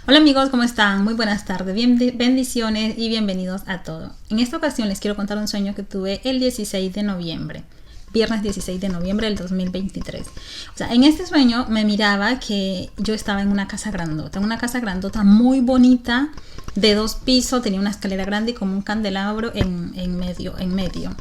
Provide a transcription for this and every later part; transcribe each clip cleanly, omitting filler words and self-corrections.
Hola amigos, ¿cómo están? Muy buenas tardes, bendiciones y bienvenidos a todos. En esta ocasión les quiero contar un sueño que tuve el 16 de noviembre, viernes 16 de noviembre del 2023. O sea, en este sueño me miraba que yo estaba en una casa grandota muy bonita, de 2 pisos, tenía una escalera grande y como un candelabro en medio.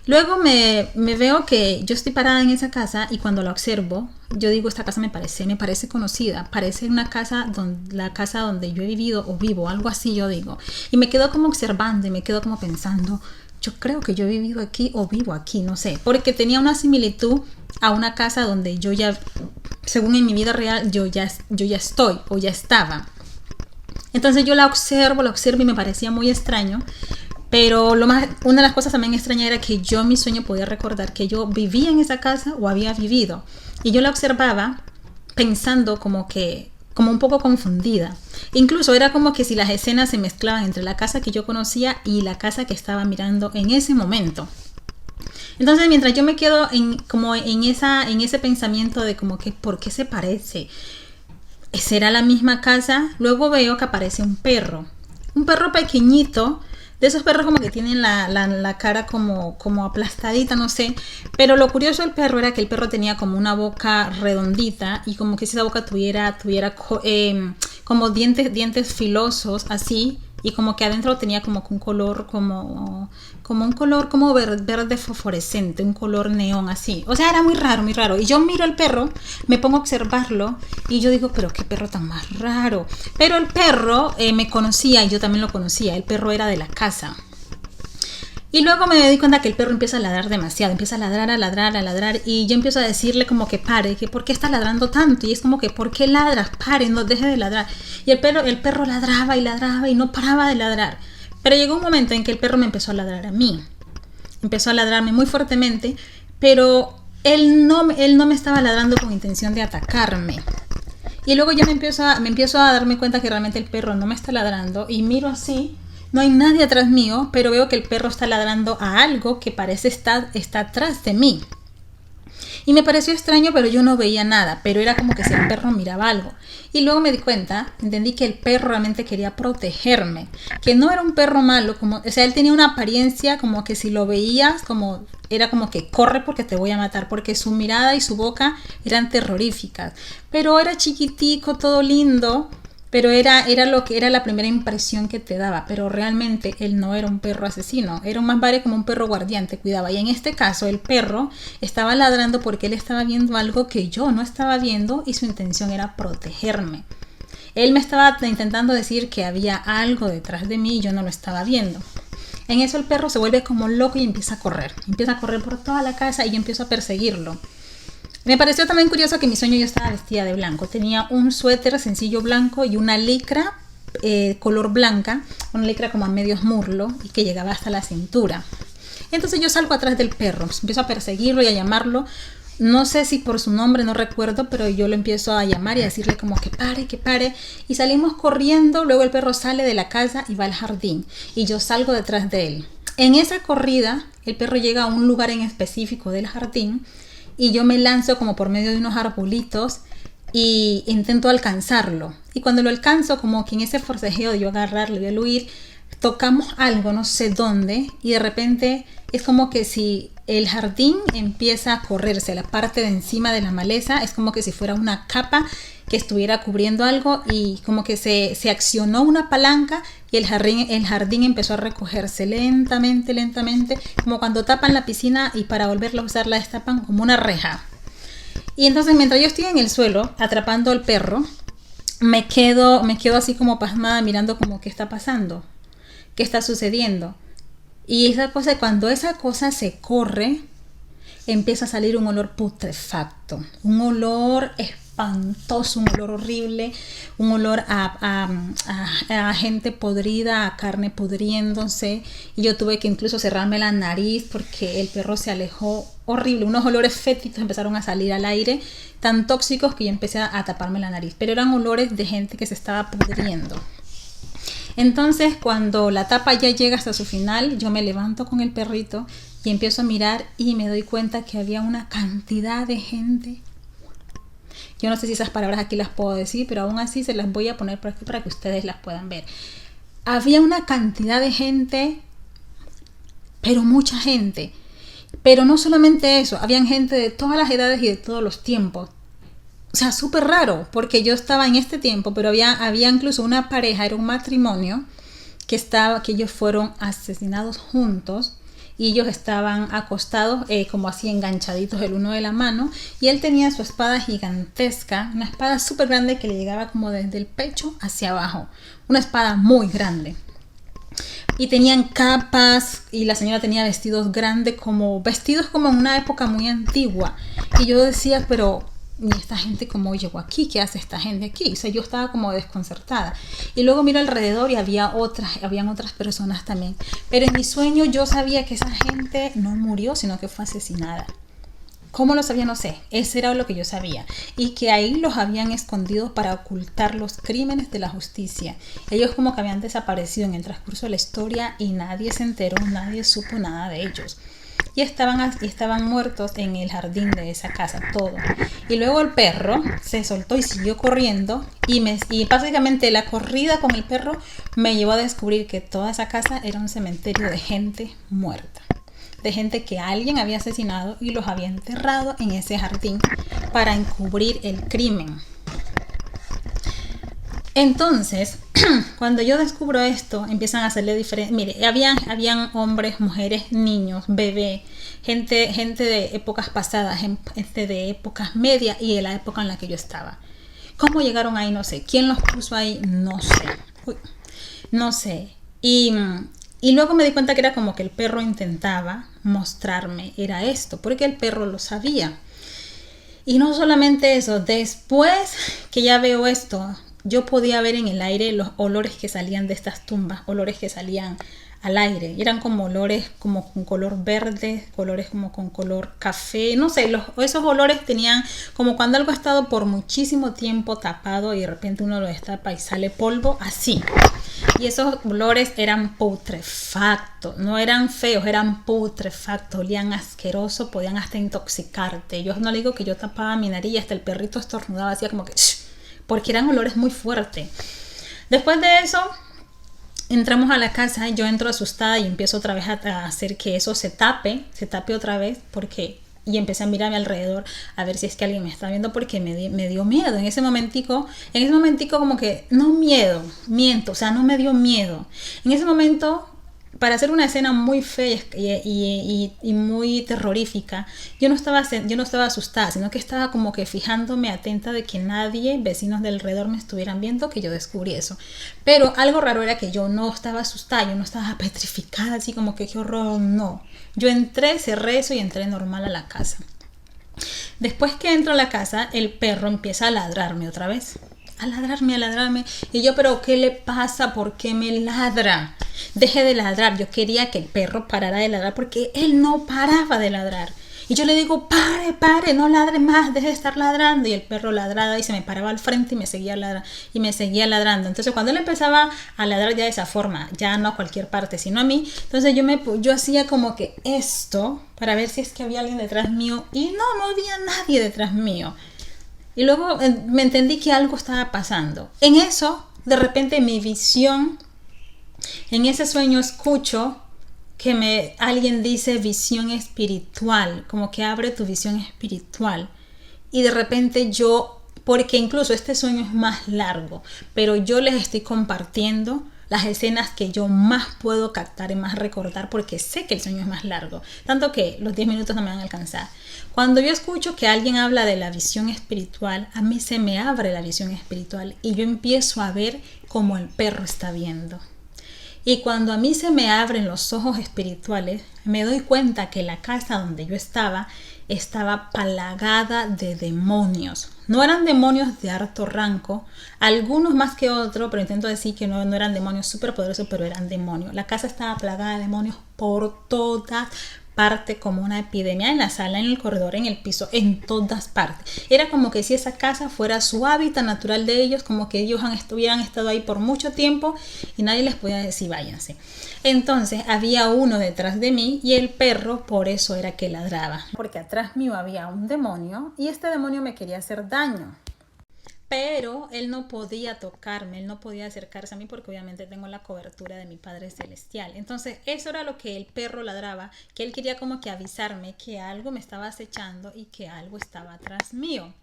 Luego me veo que yo estoy parada en esa casa y cuando la observo, yo digo, esta casa me parece conocida, parece una casa, la casa donde yo he vivido o vivo, algo así yo digo. Y me quedo como observando y me quedo como pensando, yo creo que yo he vivido aquí o vivo aquí, no sé, porque tenía una similitud a una casa donde yo ya, según en mi vida real, yo ya estoy o ya estaba. Entonces yo la observo y me parecía muy extraño. Pero una de las cosas también extrañas era que yo en mi sueño podía recordar que yo vivía en esa casa o había vivido. Y yo la observaba pensando como un poco confundida. Incluso era como que si las escenas se mezclaban entre la casa que yo conocía y la casa que estaba mirando en ese momento. Entonces mientras yo me quedo en ese pensamiento de como que ¿por qué se parece? ¿Será la misma casa? Luego veo que aparece un perro pequeñito, de esos perros como que tienen la cara como aplastadita, no sé. Pero lo curioso del perro era que el perro tenía como una boca redondita y como que si esa boca tuviera como dientes filosos, así. Y como que adentro tenía como un color un color como verde fosforescente, un color neón así. O sea, era muy raro, muy raro. Y yo miro al perro, me pongo a observarlo y yo digo, pero qué perro tan más raro. Pero el perro me conocía y yo también lo conocía. El perro era de la casa. Y luego me di cuenta que el perro empieza a ladrar demasiado, empieza a ladrar y yo empiezo a decirle como que pare, que por qué está ladrando tanto y es como que ¿por qué ladras? Pare, no deje de ladrar. Y el perro ladraba y no paraba de ladrar. Pero llegó un momento en que el perro me empezó a ladrar a mí. Empezó a ladrarme muy fuertemente, pero él no me estaba ladrando con intención de atacarme. Y luego yo me empiezo a darme cuenta que realmente el perro no me está ladrando y miro así. No hay nadie atrás mío, pero veo que el perro está ladrando a algo que parece está atrás de mí. Y me pareció extraño, pero yo no veía nada, pero era como que si el perro miraba algo. Y luego me di cuenta, entendí que el perro realmente quería protegerme, que no era un perro malo, o sea, él tenía una apariencia como que si lo veías, era como que corre porque te voy a matar, porque su mirada y su boca eran terroríficas. Pero era chiquitico, todo lindo. Pero era lo que era la primera impresión que te daba, pero realmente él no era un perro asesino, era más vale como un perro guardián, te cuidaba. Y en este caso el perro estaba ladrando porque él estaba viendo algo que yo no estaba viendo y su intención era protegerme. Él me estaba intentando decir que había algo detrás de mí y yo no lo estaba viendo. En eso el perro se vuelve como loco y empieza a correr por toda la casa y yo empiezo a perseguirlo. Me pareció también curioso que en mi sueño yo estaba vestida de blanco. Tenía un suéter sencillo blanco y una licra color blanca, una licra como a medios muslo y que llegaba hasta la cintura. Entonces yo salgo atrás del perro, empiezo a perseguirlo y a llamarlo. No sé si por su nombre, no recuerdo, pero yo lo empiezo a llamar y a decirle como que pare. Y salimos corriendo, luego el perro sale de la casa y va al jardín. Y yo salgo detrás de él. En esa corrida, el perro llega a un lugar en específico del jardín y yo me lanzo como por medio de unos arbolitos y intento alcanzarlo. Y cuando lo alcanzo, como que en ese forcejeo de yo agarrarlo y el huir, tocamos algo, no sé dónde, y de repente es como que si el jardín empieza a correrse, la parte de encima de la maleza es como que si fuera una capa que estuviera cubriendo algo y como que se accionó una palanca y el jardín empezó a recogerse lentamente, como cuando tapan la piscina y para volverla a usar la destapan como una reja. Y entonces mientras yo estoy en el suelo atrapando al perro, me quedo así como pasmada mirando como qué está pasando, qué está sucediendo. Y cuando esa cosa se corre, empieza a salir un olor putrefacto, un olor espantoso, un olor horrible, un olor a gente podrida, a carne pudriéndose. Y yo tuve que incluso cerrarme la nariz porque el perro se alejó horrible. Unos olores fétidos empezaron a salir al aire, tan tóxicos que yo empecé a taparme la nariz. Pero eran olores de gente que se estaba pudriendo. Entonces cuando la tapa ya llega hasta su final, yo me levanto con el perrito y empiezo a mirar y me doy cuenta que había una cantidad de gente Yo no sé si esas palabras aquí las puedo decir, pero aún así se las voy a poner por aquí para que ustedes las puedan ver. Había una cantidad de gente, pero mucha gente. Pero no solamente eso, habían gente de todas las edades y de todos los tiempos. O sea, súper raro, porque yo estaba en este tiempo, pero había incluso una pareja, era un matrimonio, que ellos fueron asesinados juntos. Y ellos estaban acostados como así enganchaditos el uno de la mano, y él tenía su espada gigantesca, una espada súper grande que le llegaba como desde el pecho hacia abajo, una espada muy grande, y tenían capas, y la señora tenía vestidos grandes, vestidos como en una época muy antigua. Y yo decía, pero ¿y esta gente cómo llegó aquí? ¿Qué hace esta gente aquí? O sea, yo estaba como desconcertada. Y luego miro alrededor y habían otras personas también. Pero en mi sueño yo sabía que esa gente no murió, sino que fue asesinada. ¿Cómo lo sabía? No sé. Ese era lo que yo sabía. Y que ahí los habían escondido para ocultar los crímenes de la justicia. Ellos como que habían desaparecido en el transcurso de la historia y nadie se enteró, nadie supo nada de ellos. Y estaban muertos en el jardín de esa casa, todo. Y luego el perro se soltó y siguió corriendo. Y básicamente la corrida con el perro me llevó a descubrir que toda esa casa era un cementerio de gente muerta. De gente que alguien había asesinado y los había enterrado en ese jardín para encubrir el crimen. Entonces, cuando yo descubro esto, empiezan a hacerle diferencia. Mire, habían hombres, mujeres, niños, bebés, gente de épocas pasadas, gente de épocas medias y de la época en la que yo estaba. ¿Cómo llegaron ahí? No sé. ¿Quién los puso ahí? No sé. No sé. Y luego me di cuenta que era como que el perro intentaba mostrarme, era esto, porque el perro lo sabía. Y no solamente eso, después que ya veo esto, yo podía ver en el aire los olores que salían de estas tumbas, olores que salían al aire. Eran como olores como con color verde, colores como con color café. No sé, esos olores tenían como cuando algo ha estado por muchísimo tiempo tapado y de repente uno lo destapa y sale polvo, así. Y esos olores eran putrefactos, no eran feos, eran putrefactos, olían asqueroso, podían hasta intoxicarte. Yo no le digo que yo tapaba mi nariz, hasta el perrito estornudaba, hacía como que... porque eran olores muy fuertes. Después de eso, entramos a la casa y yo entro asustada y empiezo otra vez a hacer que eso se tape otra vez, y empecé a mirar a mi alrededor a ver si es que alguien me está viendo, porque me dio miedo en ese momentico como que, no miedo, miento, o sea, no me dio miedo. En ese momento, para hacer una escena muy fea y muy terrorífica, yo no estaba asustada, sino que estaba como que fijándome atenta de que nadie, vecinos del alrededor, me estuvieran viendo que yo descubrí eso. Pero algo raro era que yo no estaba asustada, yo no estaba petrificada, así como que qué horror, no. Yo entré, cerré eso y entré normal a la casa. Después que entro a la casa, el perro empieza a ladrarme otra vez. A ladrarme. Y yo, ¿pero qué le pasa? ¿Por qué me ladra? Deje de ladrar. Yo quería que el perro parara de ladrar porque él no paraba de ladrar. Y yo le digo, pare, no ladre más, deje de estar ladrando. Y el perro ladraba y se me paraba al frente y me seguía ladrando. Entonces cuando él empezaba a ladrar ya de esa forma, ya no a cualquier parte, sino a mí, entonces yo hacía como que esto para ver si es que había alguien detrás mío. Y no había nadie detrás mío. Y luego me entendí que algo estaba pasando. En eso, de repente mi visión, en ese sueño escucho que alguien dice visión espiritual, como que abre tu visión espiritual. Y de repente porque incluso este sueño es más largo, pero yo les estoy compartiendo las escenas que yo más puedo captar y más recordar, porque sé que el sueño es más largo, tanto que los 10 minutos no me van a alcanzar. Cuando yo escucho que alguien habla de la visión espiritual, a mí se me abre la visión espiritual y yo empiezo a ver como el perro está viendo. Y cuando a mí se me abren los ojos espirituales, me doy cuenta que la casa donde yo estaba plagada de demonios. No eran demonios de alto rango, algunos más que otros, pero intento decir que no eran demonios súper poderosos, pero eran demonios. La casa estaba plagada de demonios por todas parte como una epidemia en la sala, en el corredor, en el piso, en todas partes. Era como que si esa casa fuera su hábitat natural de ellos, como que ellos hubieran estado ahí por mucho tiempo y nadie les podía decir váyanse. Entonces había uno detrás de mí y el perro por eso era que ladraba, porque atrás mío había un demonio y este demonio me quería hacer daño. Pero él no podía tocarme, él no podía acercarse a mí porque obviamente tengo la cobertura de mi Padre Celestial. Entonces eso era lo que el perro ladraba, que él quería como que avisarme que algo me estaba acechando y que algo estaba atrás mío.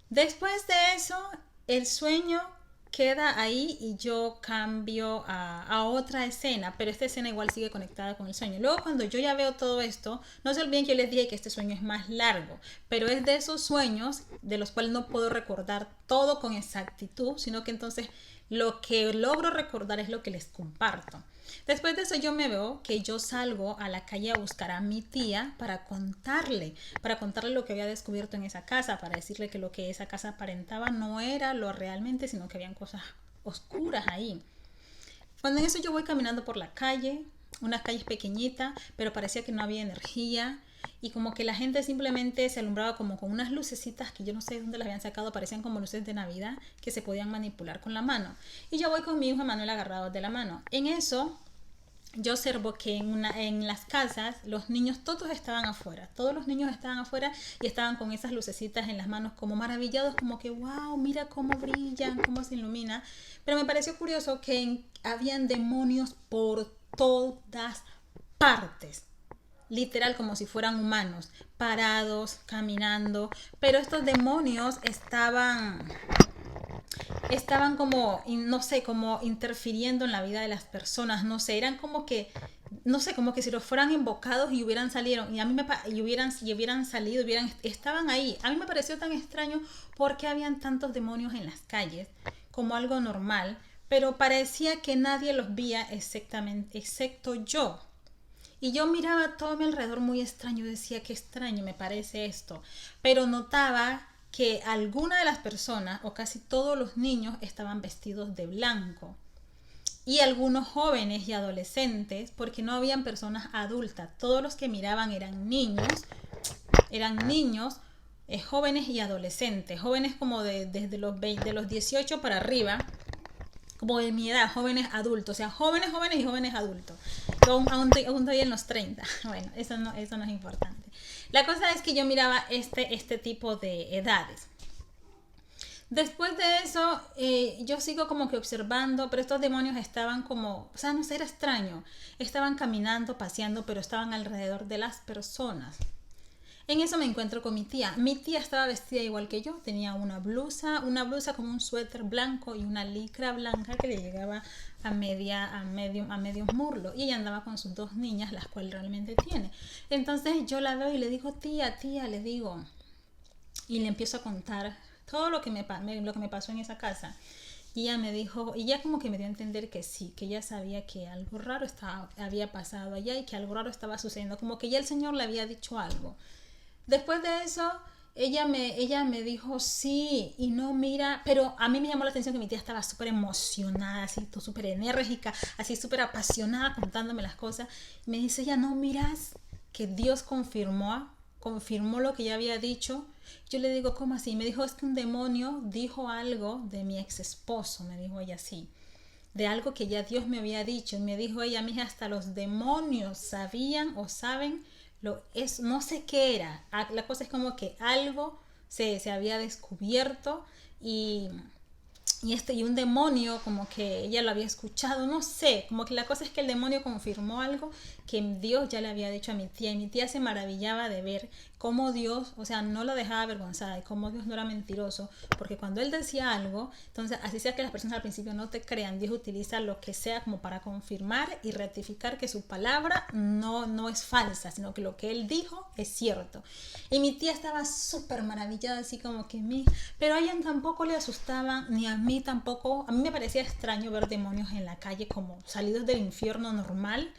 Después de eso, el sueño queda ahí y yo cambio a otra escena, pero esta escena igual sigue conectada con el sueño. Luego cuando yo ya veo todo esto, no se olviden que yo les dije que este sueño es más largo, pero es de esos sueños de los cuales no puedo recordar todo con exactitud, sino que entonces lo que logro recordar es lo que les comparto. Después de eso yo me veo que yo salgo a la calle a buscar a mi tía para contarle lo que había descubierto en esa casa, para decirle que lo que esa casa aparentaba no era lo realmente, sino que habían cosas oscuras ahí. Cuando en eso yo voy caminando por la calle, unas calles pequeñitas, pero parecía que no había energía y como que la gente simplemente se alumbraba como con unas lucecitas que yo no sé de dónde las habían sacado, parecían como luces de Navidad que se podían manipular con la mano. Y yo voy con mi hijo Manuel agarrados de la mano. En eso yo observo que en las casas los niños todos estaban afuera, todos los niños estaban afuera y estaban con esas lucecitas en las manos como maravillados, como que wow, mira cómo brillan, cómo se ilumina. Pero me pareció curioso que habían demonios por todas partes, literal como si fueran humanos, parados, caminando, pero estos demonios estaban como, no sé, como interfiriendo en la vida de las personas, no sé, eran como que, no sé, como que si los fueran invocados y hubieran salido, y a mí estaban ahí. A mí me pareció tan extraño porque habían tantos demonios en las calles, como algo normal, pero parecía que nadie los veía exactamente, excepto yo. Y yo miraba todo a mi alrededor muy extraño, decía, qué extraño me parece esto, pero notaba que alguna de las personas o casi todos los niños estaban vestidos de blanco y algunos jóvenes y adolescentes, porque no habían personas adultas, todos los que miraban eran niños, jóvenes y adolescentes, jóvenes como desde los 18 para arriba, como de mi edad, jóvenes adultos, o sea, jóvenes y jóvenes adultos, aún todavía en los 30. Bueno, eso no es importante. La cosa es que yo miraba este tipo de edades. Después de eso, yo sigo como que observando, pero estos demonios estaban como, o sea, no sé, era extraño. Estaban caminando, paseando, pero estaban alrededor de las personas. En eso me encuentro con mi tía. Mi tía estaba vestida igual que yo. Tenía una blusa como un suéter blanco y una licra blanca que le llegaba a medios muslos. Y ella andaba con sus dos niñas, las cuales realmente tiene. Entonces yo la veo y le digo, tía, le digo. Y le empiezo a contar todo lo que me pasó en esa casa. Y ella me dijo, y ella como que me dio a entender que sí, que ella sabía que algo raro había pasado allá y que algo raro estaba sucediendo. Como que ya el Señor le había dicho algo. Después de eso, ella me dijo sí, y no mira, pero a mí me llamó la atención que mi tía estaba súper emocionada, así súper enérgica, así súper apasionada contándome las cosas. Y me dice ella, no miras que Dios confirmó lo que ella había dicho. Yo le digo, ¿cómo así? Me dijo, es que un demonio dijo algo de mi ex esposo, me dijo ella así, de algo que ya Dios me había dicho. Y me dijo ella, mija, hasta los demonios sabían o saben no sé qué era. La cosa es como que algo se había descubierto y un demonio como que ella lo había escuchado, no sé, como que la cosa es que el demonio confirmó algo que Dios ya le había dicho a mi tía, y mi tía se maravillaba de ver cómo Dios, o sea, no lo dejaba avergonzada y cómo Dios no era mentiroso, porque cuando él decía algo, entonces así sea que las personas al principio no te crean, Dios utiliza lo que sea como para confirmar y rectificar que su palabra no es falsa, sino que lo que él dijo es cierto. Y mi tía estaba súper maravillada, así como que pero a ella tampoco le asustaban, ni a mí tampoco. A mí me parecía extraño ver demonios en la calle como salidos del infierno normal,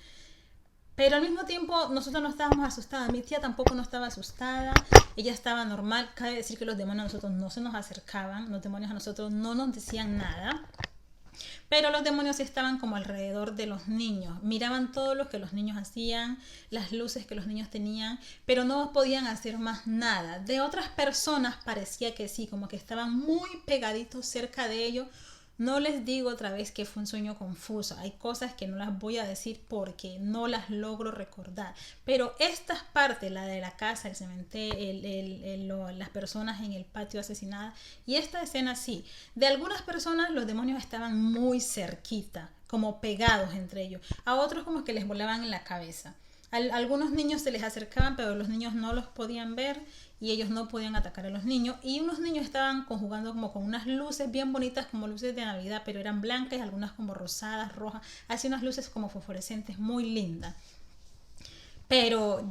pero al mismo tiempo nosotros no estábamos asustadas. Mi tía tampoco no estaba asustada, ella estaba normal. Cabe decir que los demonios a nosotros no se nos acercaban, los demonios a nosotros no nos decían nada. Pero los demonios estaban como alrededor de los niños, miraban todo lo que los niños hacían, las luces que los niños tenían, pero no podían hacer más nada. De otras personas parecía que sí, como que estaban muy pegaditos cerca de ellos. No les digo otra vez que fue un sueño confuso. Hay cosas que no las voy a decir porque no las logro recordar. Pero estas partes, la de la casa, el cementerio, las personas en el patio asesinadas, y esta escena sí. De algunas personas los demonios estaban muy cerquita, como pegados entre ellos. A otros como que les volaban en la cabeza. Algunos niños se les acercaban, pero los niños no los podían ver y ellos no podían atacar a los niños. Y unos niños estaban jugando como con unas luces bien bonitas, como luces de Navidad, pero eran blancas, algunas como rosadas, rojas, así unas luces como fosforescentes, muy lindas. Pero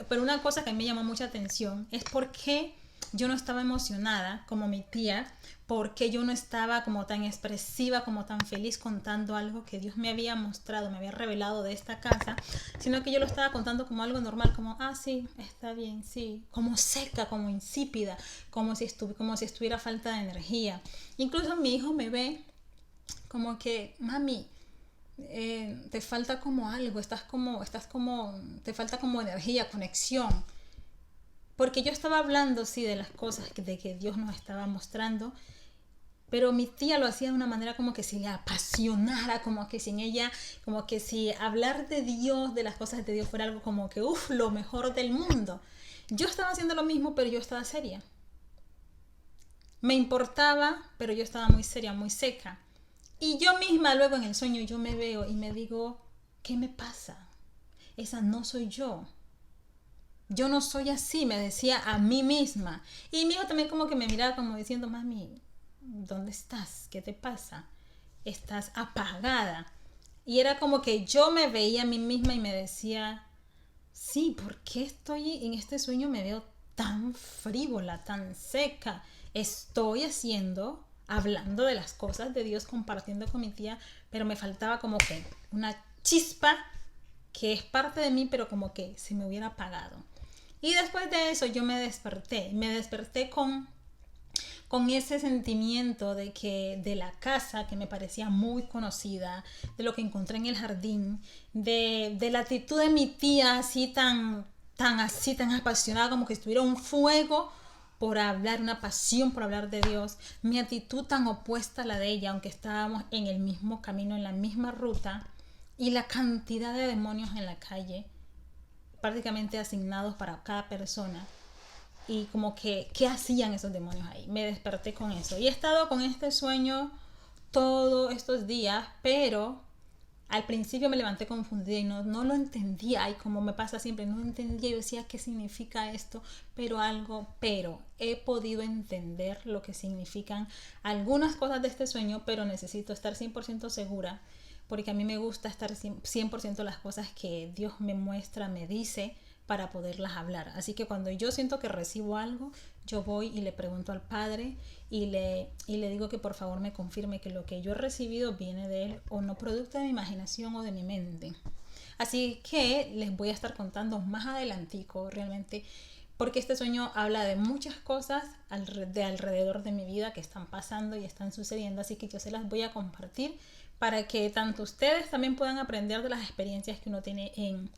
pero una cosa que me llamó mucha atención es por qué yo no estaba emocionada como mi tía, porque yo no estaba como tan expresiva, como tan feliz contando algo que Dios me había mostrado, me había revelado de esta casa, sino que yo lo estaba contando como algo normal, como, sí, está bien, sí, como seca, como insípida, como si estuviera falta de energía. Incluso mi hijo me ve como que, mami, te falta como algo, te falta como energía, conexión. Porque yo estaba hablando, sí, de las cosas de que Dios nos estaba mostrando, pero mi tía lo hacía de una manera como que si le apasionara, como que sin ella, como que si hablar de Dios, de las cosas de Dios fuera algo como que, lo mejor del mundo. Yo estaba haciendo lo mismo, pero yo estaba seria. Me importaba, pero yo estaba muy seria, muy seca. Y yo misma luego en el sueño yo me veo y me digo, ¿qué me pasa? Esa no soy yo. Yo no soy así, me decía a mí misma. Y mi hijo también como que me miraba como diciendo, mami, ¿dónde estás? ¿Qué te pasa? Estás apagada. Y era como que yo me veía a mí misma y me decía, sí, ¿por qué estoy en este sueño? Me veo tan frívola, tan seca. Estoy hablando de las cosas de Dios, compartiendo con mi tía, pero me faltaba como que una chispa que es parte de mí, pero como que se me hubiera apagado. Y después de eso yo me desperté con ese sentimiento de la casa que me parecía muy conocida, de lo que encontré en el jardín, de la actitud de mi tía así tan apasionada, como que estuviera un fuego por hablar, una pasión por hablar de Dios, mi actitud tan opuesta a la de ella, aunque estábamos en el mismo camino, en la misma ruta, y la cantidad de demonios en la calle, prácticamente asignados para cada persona. Y como que, ¿qué hacían esos demonios ahí? Me desperté con eso. Y he estado con este sueño todos estos días, pero al principio me levanté confundida y no lo entendía. Y como me pasa siempre, no entendía. Yo decía, ¿qué significa esto? Pero he podido entender lo que significan algunas cosas de este sueño, pero necesito estar 100% segura, porque a mí me gusta estar 100% las cosas que Dios me muestra, me dice, para poderlas hablar. Así que cuando yo siento que recibo algo, yo voy y le pregunto al Padre y le digo que por favor me confirme que lo que yo he recibido viene de Él o no producto de mi imaginación o de mi mente. Así que les voy a estar contando más adelantico realmente, porque este sueño habla de muchas cosas de alrededor de mi vida que están pasando y están sucediendo, así que yo se las voy a compartir para que tanto ustedes también puedan aprender de las experiencias que uno tiene en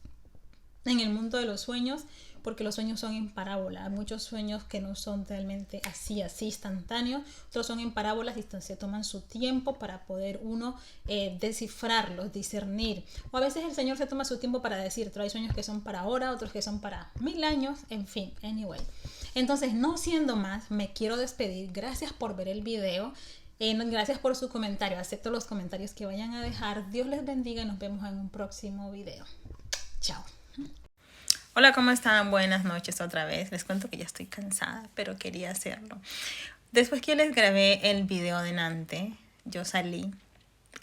el mundo de los sueños, porque los sueños son en parábola. Hay muchos sueños que no son realmente así instantáneos, otros son en parábolas y se toman su tiempo para poder uno descifrarlos, discernir. O a veces el Señor se toma su tiempo para decir, hay sueños que son para ahora, otros que son para 1000 años, en fin, anyway. Entonces, no siendo más, me quiero despedir. Gracias por ver el video. Gracias por su comentario. Acepto los comentarios que vayan a dejar. Dios les bendiga y nos vemos en un próximo video. Chao. Hola, ¿cómo están? Buenas noches otra vez. Les cuento que ya estoy cansada, pero quería hacerlo. Después que les grabé el video de Nante, yo salí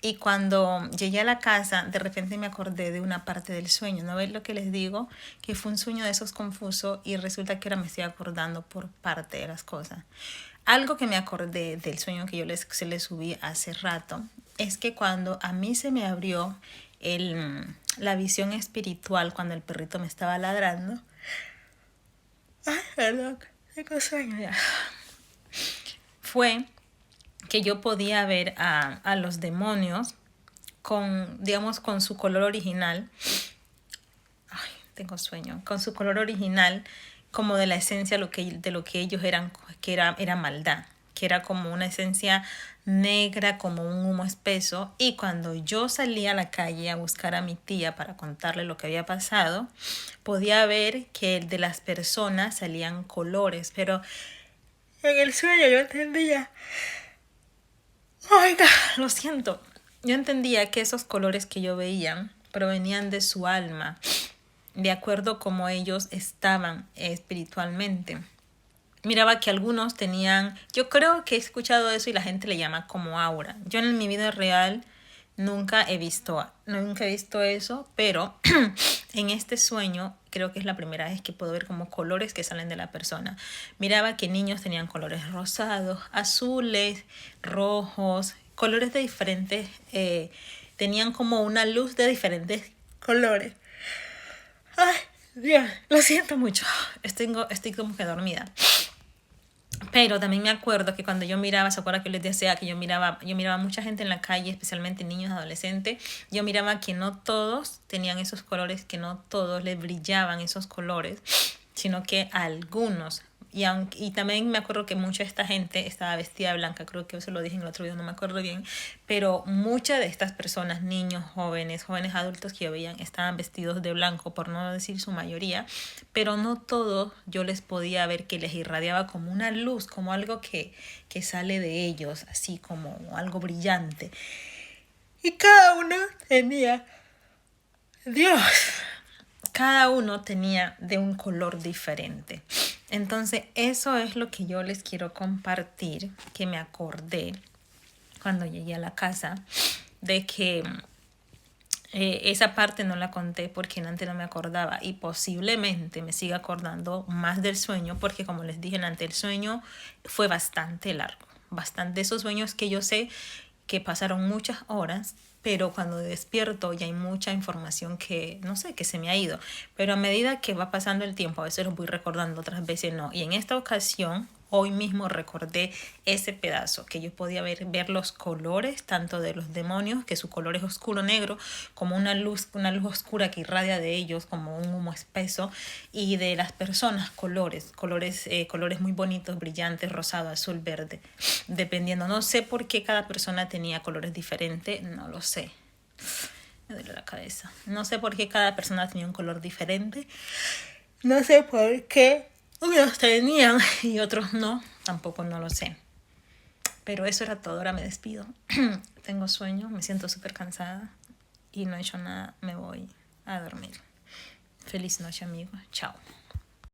y cuando llegué a la casa, de repente me acordé de una parte del sueño. ¿No ven lo que les digo? Que fue un sueño de esos confusos y resulta que ahora me estoy acordando por parte de las cosas. Algo que me acordé del sueño que se les subí hace rato es que cuando a mí se me abrió la visión espiritual, cuando el perrito me estaba ladrando, perdón, tengo sueño ya, fue que yo podía ver a los demonios con, digamos, con su color original. Ay, tengo sueño. Con su color original, como de la esencia de lo que ellos eran, que era maldad, que era como una esencia negra, como un humo espeso. Y cuando yo salía a la calle a buscar a mi tía para contarle lo que había pasado, podía ver que de las personas salían colores, pero en el sueño yo entendía. Oiga, lo siento. Yo entendía que esos colores que yo veía provenían de su alma, de acuerdo como ellos estaban espiritualmente. Miraba que algunos tenían, yo creo que he escuchado eso y la gente le llama como aura. Yo en mi vida real nunca he visto eso, pero en este sueño creo que es la primera vez que puedo ver como colores que salen de la persona. Miraba que niños tenían colores rosados, azules, rojos, colores de diferentes, tenían como una luz de diferentes colores. Ay, Dios, lo siento mucho. Estoy como que dormida. Pero también me acuerdo que cuando yo miraba, ¿se acuerda que les decía que yo miraba mucha gente en la calle, especialmente niños, adolescentes? Yo miraba que no todos tenían esos colores, que no todos les brillaban esos colores, sino que algunos. Y también me acuerdo que mucha de esta gente estaba vestida de blanca, creo que eso lo dije en el otro video, no me acuerdo bien, pero muchas de estas personas, niños, jóvenes adultos que yo veía, estaban vestidos de blanco, por no decir su mayoría, pero no todos yo les podía ver que les irradiaba como una luz, como algo que sale de ellos, así como algo brillante. Y cada uno tenía, Dios, cada uno tenía de un color diferente. Entonces eso es lo que yo les quiero compartir, que me acordé cuando llegué a la casa, de que esa parte no la conté porque antes no me acordaba y posiblemente me siga acordando más del sueño porque, como les dije antes, el sueño fue bastante largo, bastante de esos sueños que yo sé que pasaron muchas horas, pero cuando despierto ya hay mucha información que, no sé, que se me ha ido. Pero a medida que va pasando el tiempo, a veces lo voy recordando, otras veces no. Y en esta ocasión, hoy mismo recordé ese pedazo, que yo podía ver los colores, tanto de los demonios, que su color es oscuro negro, como una luz oscura que irradia de ellos, como un humo espeso, y de las personas, colores muy bonitos, brillantes, rosado, azul, verde, dependiendo. No sé por qué cada persona tenía colores diferentes, no lo sé. Me duele la cabeza. No sé por qué cada persona tenía un color diferente. No sé por qué unos tenían y otros no. Tampoco no lo sé. Pero eso era todo. Ahora me despido. Tengo sueño. Me siento súper cansada. Y no he hecho nada. Me voy a dormir. Feliz noche, amigos. Chao.